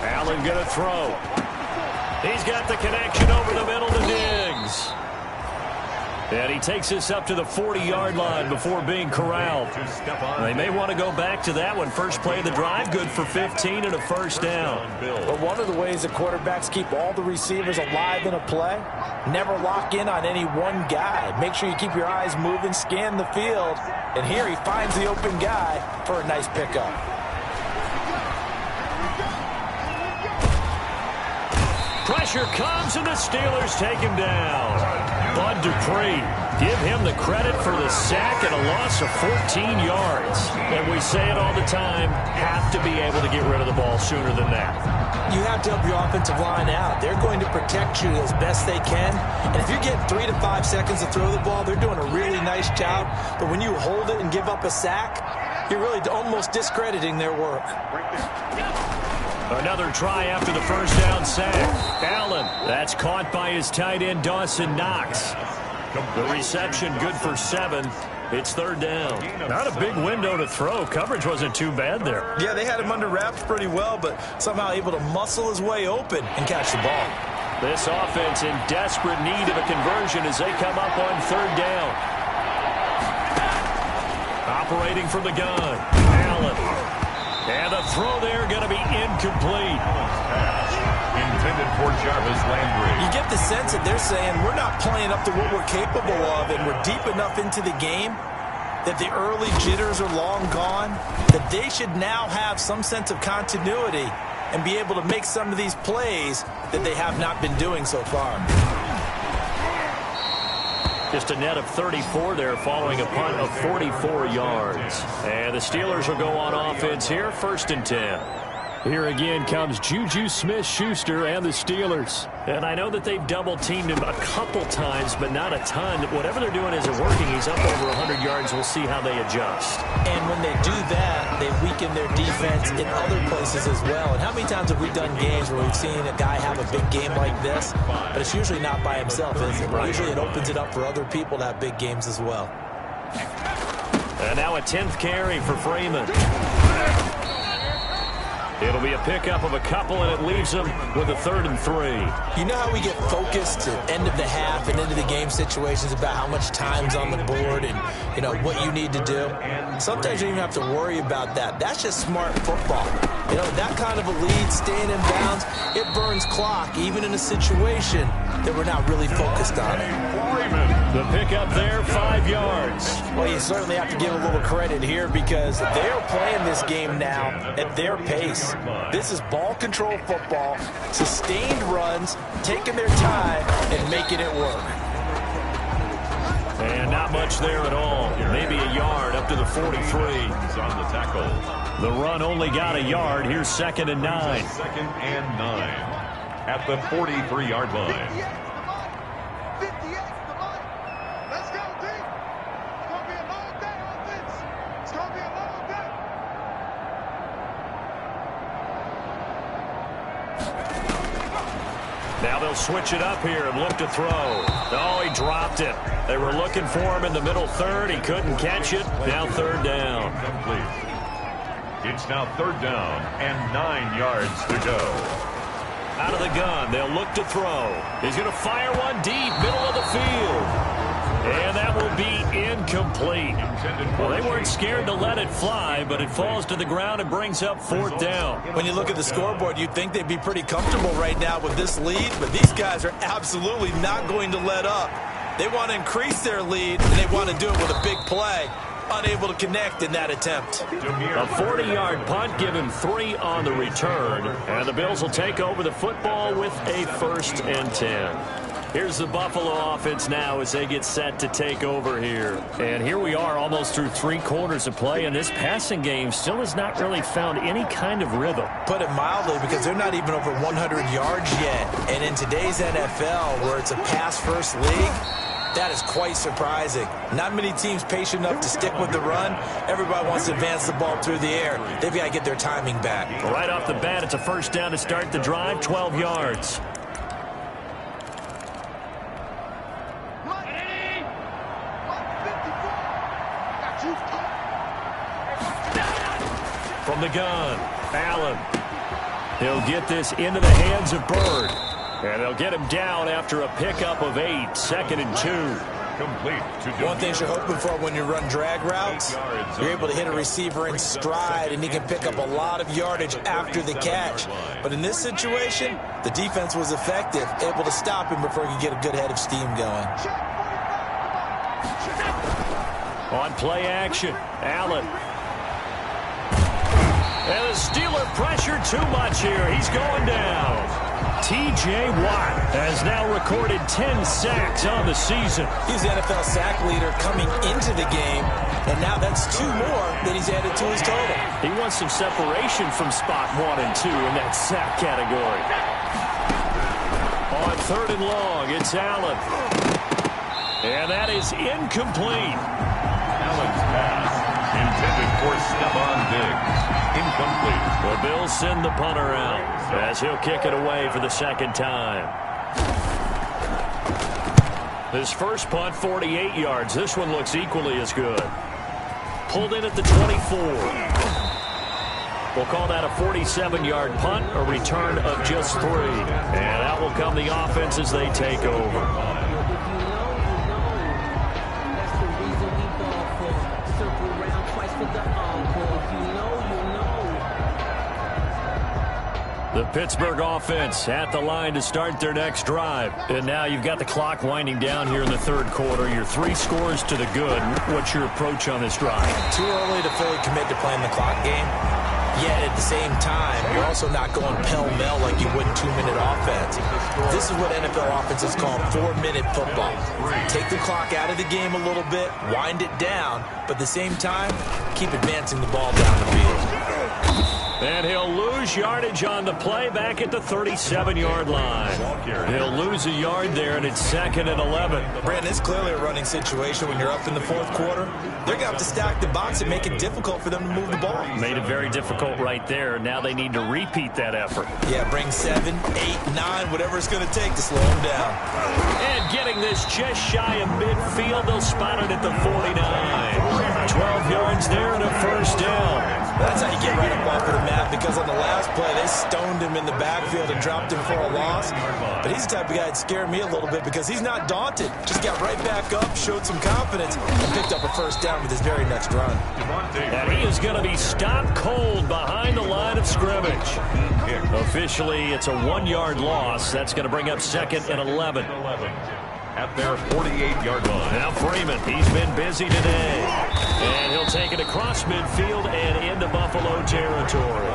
Allen going to throw. He's got the connection over the middle to Diggs. And he takes this up to the 40-yard line before being corralled. They may want to go back to that one. First play of the drive, good for 15 and a first down. But one of the ways that quarterbacks keep all the receivers alive in a play, never lock in on any one guy. Make sure you keep your eyes moving, scan the field. And here he finds the open guy for a nice pickup. Pressure comes, and the Steelers take him down. Bud Dupree, give him the credit for the sack and a loss of 14 yards. And we say it all the time, have to be able to get rid of the ball sooner than that. You have to help your offensive line out. They're going to protect you as best they can. And if you're getting 3 to 5 seconds to throw the ball, they're doing a really nice job. But when you hold it and give up a sack, you're really almost discrediting their work. Another try after the first down sack. Allen, that's caught by his tight end, Dawson Knox. The reception good for 7. It's third down. Not a big window to throw. Coverage wasn't too bad there. Yeah, they had him under wraps pretty well, but somehow able to muscle his way open and catch the ball. This offense in desperate need of a conversion as they come up on third down. Operating from the gun, Allen. And the throw there going to be incomplete. Intended for Jarvis Landry. You get the sense that they're saying we're not playing up to what we're capable of, and we're deep enough into the game that the early jitters are long gone, that they should now have some sense of continuity and be able to make some of these plays that they have not been doing so far. Just a net of 34 there following a punt of 44 yards. And the Steelers will go on offense here, 1st and 10. Here again comes Juju Smith-Schuster and the Steelers. And I know that they've double-teamed him a couple times, but not a ton. Whatever they're doing isn't working. He's up over 100 yards. We'll see how they adjust. And when they do that, they weaken their defense in other places as well. And how many times have we done games where we've seen a guy have a big game like this, but it's usually not by himself, is it? Usually it opens it up for other people to have big games as well. And now a 10th carry for Freeman. It'll be a pickup of a couple, and it leaves them with a 3rd and 3. You know how we get focused at end of the half and into the game situations about how much time's on the board and, you know, what you need to do? Sometimes you don't even have to worry about that. That's just smart football. You know, that kind of a lead, staying in bounds, it burns clock, even in a situation that we're not really focused on it. The pickup there, 5 yards. Well, you certainly have to give a little credit here because they are playing this game now at their pace. This is ball control football, sustained runs, taking their time and making it work. And not much there at all. Maybe a yard up to the 43. On the tackle. The run only got a yard. Here's 2nd and 9. 2nd and 9 at the 43-yard line. Now they'll switch it up here and look to throw. Oh, he dropped it. They were looking for him in the middle 3rd. He couldn't catch it. Now 3rd down. Complete. It's now 3rd down and 9 yards to go. Out of the gun, they'll look to throw. He's going to fire one deep, middle of the field. And that will be incomplete. Well, they weren't scared to let it fly, but it falls to the ground and brings up 4th down. When you look at the scoreboard, you'd think they'd be pretty comfortable right now with this lead, but these guys are absolutely not going to let up. They want to increase their lead, and they want to do it with a big play. Unable to connect in that attempt. A 40-yard punt, give him 3 on the return, and the Bills will take over the football with a 1st and 10. Here's the Buffalo offense now as they get set to take over here. And here we are almost through 3 quarters of play, and this passing game still has not really found any kind of rhythm. Put it mildly, because they're not even over 100 yards yet. And in today's NFL, where it's a pass-first league, that is quite surprising. Not many teams patient enough to stick with the run. Everybody wants to advance the ball through the air. They've got to get their timing back. Right off the bat, it's a 1st down to start the drive, 12 yards. From the gun, Allen. He'll get this into the hands of Bird. And they'll get him down after a pickup of 8, 2nd and 2. Complete. One thing you're hoping for when you run drag routes, you're able to hit a receiver in stride, and he can pick up a lot of yardage after the catch. But in this situation, the defense was effective, able to stop him before he could get a good head of steam going. On play action, Allen. And the Steeler pressure too much here. He's going down. T.J. Watt has now recorded 10 sacks on the season. He's the NFL sack leader coming into the game, and now that's 2 more that he's added to his total. He wants some separation from spot 1 and 2 in that sack category. On 3rd and long, it's Allen. And that is incomplete. Allen's pass intended for Stephon Diggs. Incomplete. The Bills send the punter out as he'll kick it away for the 2nd time. His first punt, 48 yards. This one looks equally as good. Pulled in at the 24. We'll call that a 47-yard punt, a return of just 3. And that will come the offense as they take over. The Pittsburgh offense at the line to start their next drive. And now you've got the clock winding down here in the 3rd quarter. Your 3 scores to the good. What's your approach on this drive? Too early to fully commit to playing the clock game. Yet at the same time, you're also not going pell-mell like you would in 2-minute offense. This is what NFL offenses call 4-minute football. Take the clock out of the game a little bit, wind it down, but at the same time, keep advancing the ball down the field. And he'll lose yardage on the play back at the 37-yard line. He'll lose a yard there, and it's 2nd and 11. Brandon, it's clearly a running situation when you're up in the 4th quarter. They're going to have to stack the box and make it difficult for them to move the ball. Made it very difficult right there. Now they need to repeat that effort. Yeah, bring 7, 8, 9, whatever it's going to take to slow them down. And getting this just shy of midfield, they'll spot it at the 49. 12 yards there and a 1st down. That's how you get right up off of the mat, because on the last play, they stoned him in the backfield and dropped him for a loss. But he's the type of guy that scared me a little bit because he's not daunted. Just got right back up, showed some confidence, and picked up a 1st down with his very next run. And he is going to be stopped cold behind the line of scrimmage. Officially, it's a 1-yard loss. That's going to bring up 2nd and 11. At their 48-yard line. Now Freeman, he's been busy today. And he'll take it across midfield and into Buffalo territory.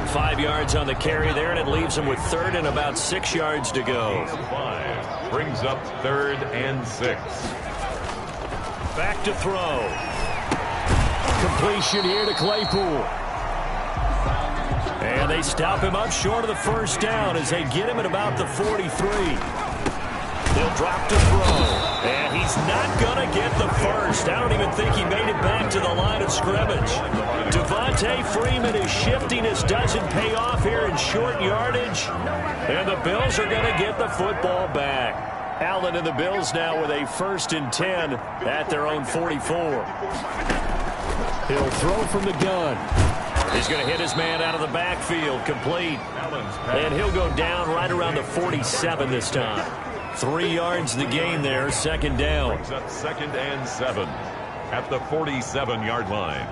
5 yards on the carry there, and it leaves him with 3rd and about 6 yards to go. 5 brings up 3rd and 6. Back to throw. Completion here to Claypool. And they stop him up short of the 1st down as they get him at about the 43. They'll drop to throw. And he's not going to get the 1st. I don't even think he made it back to the line of scrimmage. Devontae Freeman is shifting. This doesn't pay off here in short yardage. And the Bills are going to get the football back. Allen and the Bills now with a 1st and 10 at their own 44. He'll throw from the gun. He's going to hit his man out of the backfield. Complete. And he'll go down right around the 47 this time. 3 yards the gain there, 2nd down. 2nd and 7 at the 47-yard line.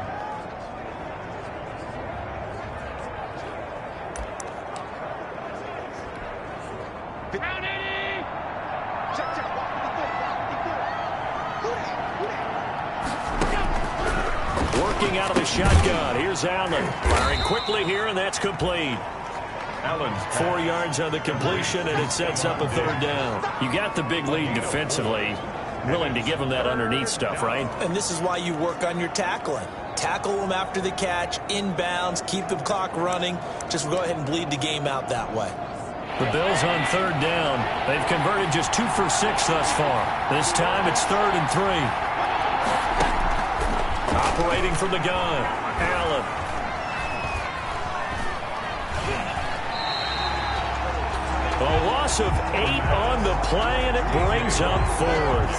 Working out of the shotgun. Here's Allen. Firing quickly here, and that's complete. Allen's 4 yards on the completion, and it sets up a 3rd down. You got the big lead defensively. Willing to give them that underneath stuff, right? And this is why you work on your tackling. Tackle them after the catch, inbounds, keep the clock running. Just go ahead and bleed the game out that way. The Bills on 3rd down. They've converted just 2 for 6 thus far. This time it's 3rd and 3. Operating from the gun, Allen. A loss of 8 on the play, and it brings up 4th.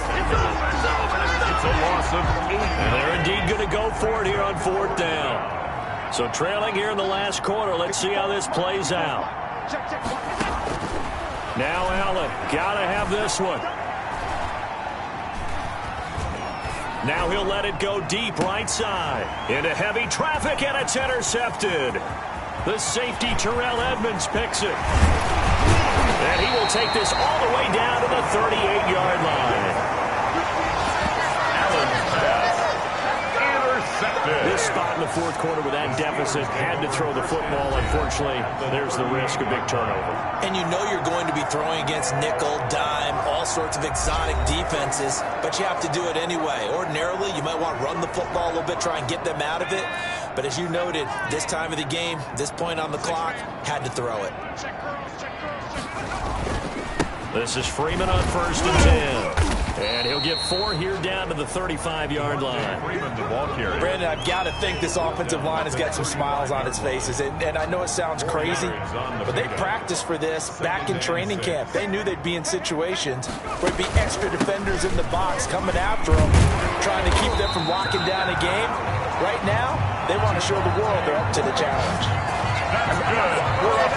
It's a loss of 8. And they're indeed going to go for it here on 4th down. So trailing here in the last quarter. Let's see how this plays out. Now Allen, got to have this one. Now he'll let it go deep right side. Into heavy traffic, and it's intercepted. The safety, Terrell Edmonds, picks it. And he will take this all the way down to the 38-yard line. Allen's pass. Intercepted. This spot in the fourth quarter with that deficit, had to throw the football. Unfortunately, there's the risk of big turnover. And you know you're going to be throwing against nickel, dime, all sorts of exotic defenses, but you have to do it anyway. Ordinarily, you might want to run the football a little bit, try and get them out of it. But as you noted, this time of the game, this point on the clock, had to throw it. This is Freeman on 1st and 10. And he'll get 4 here down to the 35-yard line. Freeman, the ball carrier. Brandon, I've got to think this offensive line has got some smiles on its faces. And I know it sounds crazy, but they practiced for this back in training camp. They knew they'd be in situations where there'd be extra defenders in the box coming after them, trying to keep them from locking down a game. Right now, they want to show the world they're up to the challenge.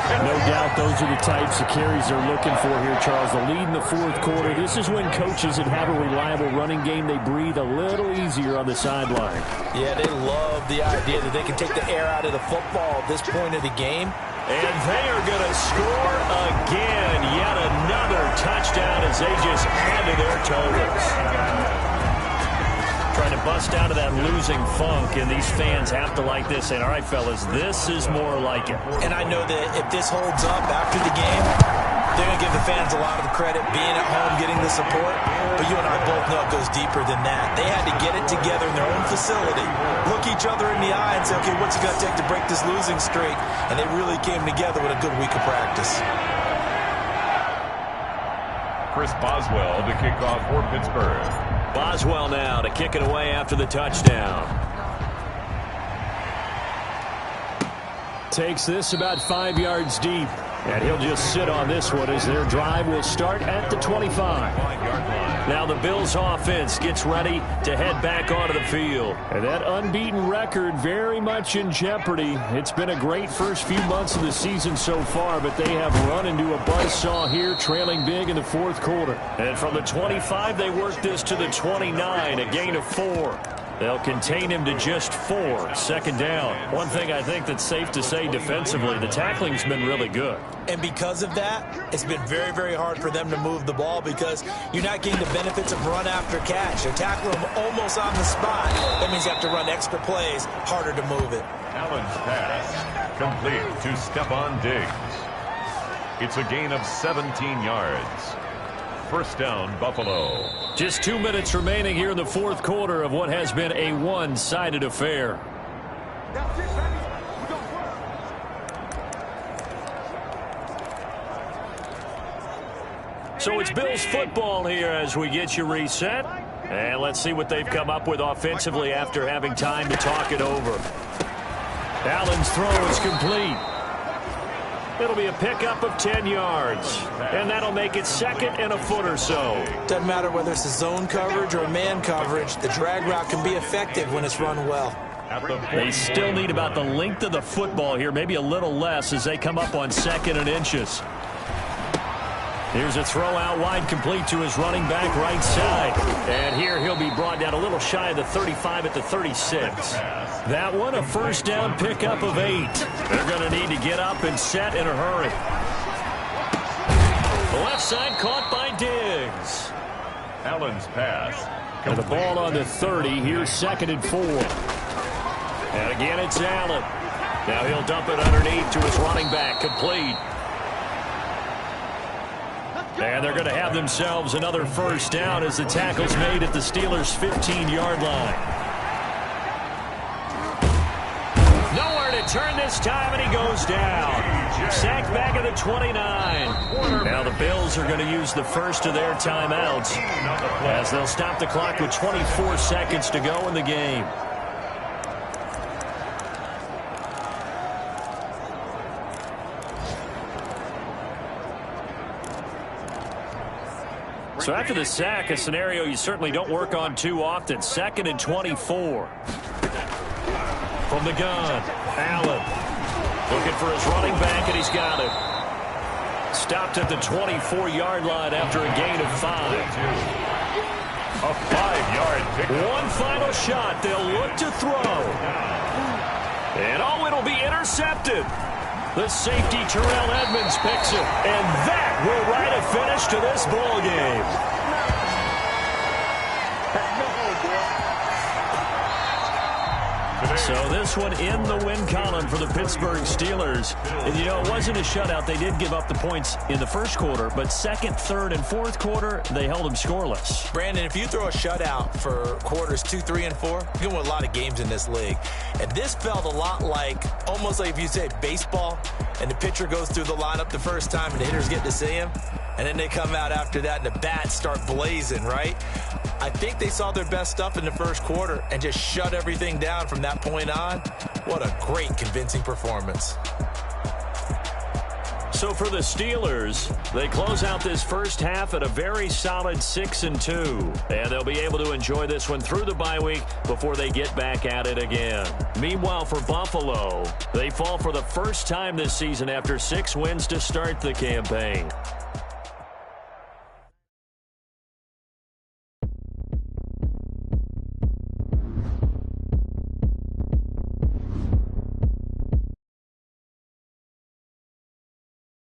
No doubt those are the types of carries they're looking for here, Charles. The lead in the fourth quarter. This is when coaches that have a reliable running game, they breathe a little easier on the sideline. Yeah, they love the idea that they can take the air out of the football at this point of the game. And they are going to score again. Yet another touchdown as they just add to their totals. Trying to bust out of that losing funk, and these fans have to like this. And all right, fellas, this is more like it. And I know that if this holds up after the game, they're going to give the fans a lot of the credit, being at home, getting the support. But you and I both know it goes deeper than that. They had to get it together in their own facility, look each other in the eye and say, okay, what's it going to take to break this losing streak? And they really came together with a good week of practice. Chris Boswell to kick off for Pittsburgh. Boswell now to kick it away after the touchdown. Takes this about 5 yards deep. And he'll just sit on this one as their drive will start at the 25. Now the Bills offense gets ready to head back onto the field. And that unbeaten record very much in jeopardy. It's been a great first few months of the season so far, but they have run into a buzzsaw here, trailing big in the fourth quarter. And from the 25, they work this to the 29, a gain of 4. They'll contain him to just 4. Second down. One thing I think that's safe to say defensively, the tackling's been really good. And because of that, it's been very, very hard for them to move the ball because you're not getting the benefits of run after catch. They tackle him almost on the spot. That means you have to run extra plays, harder to move it. Allen's pass complete to Stephon Diggs. It's a gain of 17 yards. First down, Buffalo. Just 2 minutes remaining here in the fourth quarter of what has been a one-sided affair. So it's Bills football here as we get you reset. And let's see what they've come up with offensively after having time to talk it over. Allen's throw is complete. It'll be a pickup of 10 yards. And that'll make it second and a foot or so. Doesn't matter whether it's a zone coverage or man coverage. The drag route can be effective when it's run well. They still need about the length of the football here, maybe a little less as they come up on 2nd and inches. Here's a throw out wide, complete to his running back right side. And here he'll be brought down a little shy of the 35 at the 36. That one a first down pickup of 8. They're going to need to get up and set in a hurry. The left side caught by Diggs. Allen's pass. And the ball on the 30. Here's 2nd and 4. And again it's Allen. Now he'll dump it underneath to his running back, complete. And they're going to have themselves another first down as the tackle's made at the Steelers' 15-yard line. Nowhere to turn this time, and he goes down. Sacked back at the 29. Now the Bills are going to use the first of their timeouts as they'll stop the clock with 24 seconds to go in the game. So after the sack, a scenario you certainly don't work on too often. 2nd and 24. From the gun. Allen looking for his running back, and he's got it. Stopped at the 24-yard line after a gain of 5. A 5-yard pickup. One final shot. They'll look to throw. And it'll be intercepted. The safety, Terrell Edmonds, picks it. And that will write a finish to this ball game. So this one in the win column for the Pittsburgh Steelers. And, you know, it wasn't a shutout. They did give up the points in the first quarter, but second, third, and fourth quarter, they held them scoreless. Brandon, if you throw a shutout for quarters 2, 3, and 4, you're going to win a lot of games in this league. And this felt a lot like, almost like if you say baseball, and the pitcher goes through the lineup the first time and the hitters get to see him, and then they come out after that and the bats start blazing, right? I think they saw their best stuff in the first quarter and just shut everything down from that point on. What a great, convincing performance. So for the Steelers, they close out this first half at a very solid 6-2. And they'll be able to enjoy this one through the bye week before they get back at it again. Meanwhile, for Buffalo, they fall for the first time this season after 6 wins to start the campaign.